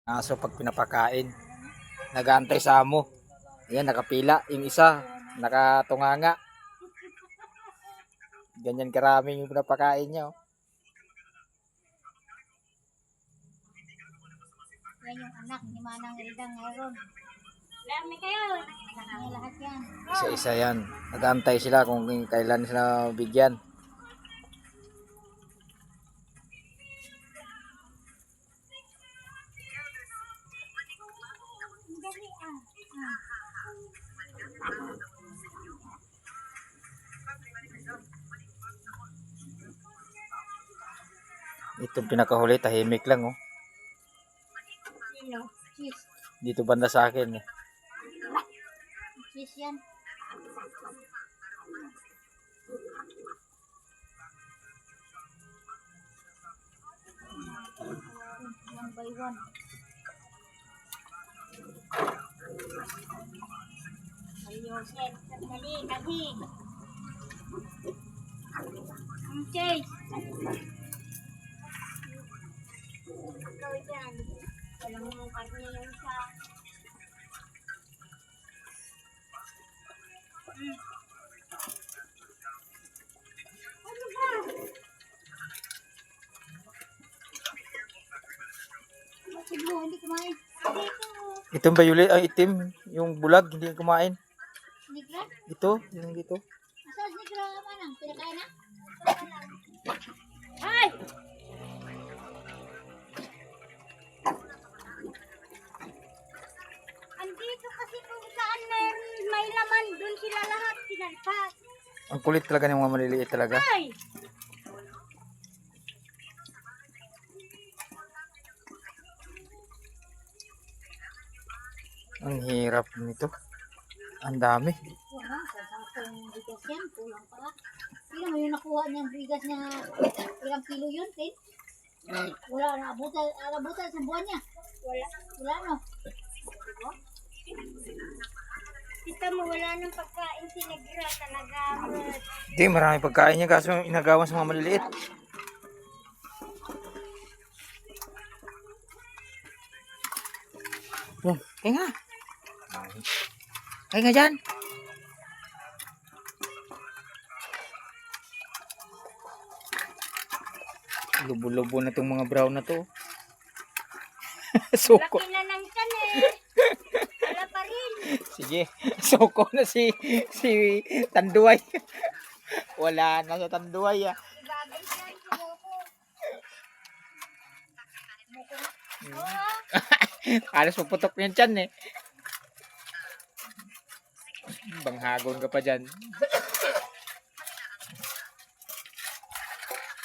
Aso pag pinapakain, nag-aantay sa amo. Ayan, nakapila. Yung isa, nakatunganga. Ganyan karaming yung pinapakain niya. Oh. Yan yung anak ni Manang Elda ngayon. Lami kayo. Anak lahat yan. Isa-isa yan. Nag-aantay sila kung kailan sila bigyan. Dali ah. Itong pinakahuli, tahimik lang. Oh. Sino? Cheese. Dito banda sa akin. Eh. Cheese yan. One by one. Ayusin. Dali, dali. Okay. Ikaw dyan. Walang mong kanya yung sa... Ano ba? Siguro hindi kumain. Itong bayuli, ay itim, yung bulag, hindi kumain. Nigra? Ito, yung dito. Asal nigra manang? Pinakain na? Ay! Andito kasi kung saan may laman, dun sila lahat pinalpas. Ang kulit talaga ng mga maliliit talaga. Ay! Ang hirap nito. Ang dami. Wala, sasakong bigas yan, kulang pa. Sino mo yung nakuha niyang bigas niya, ilang kilo yun, Tin? Wala, naabutan sa buwan niya. Wala no. Kita mo, wala nang pagkain si Negra talaga. Hindi, marami pagkain niya kaso inagawan sa mga maliliit. Yan, kaya nga. Kaya nga dyan. Lubo-lubo na itong mga brown na to. Suko. Laki na ng tiyan eh. Wala pa rin. Sige, suko na si Tanduay. Wala na sa Tanduay ah. Bagay siya, sumuko. Oo. Alas puputok niyan tiyan eh. Banghagon ka pa dyan.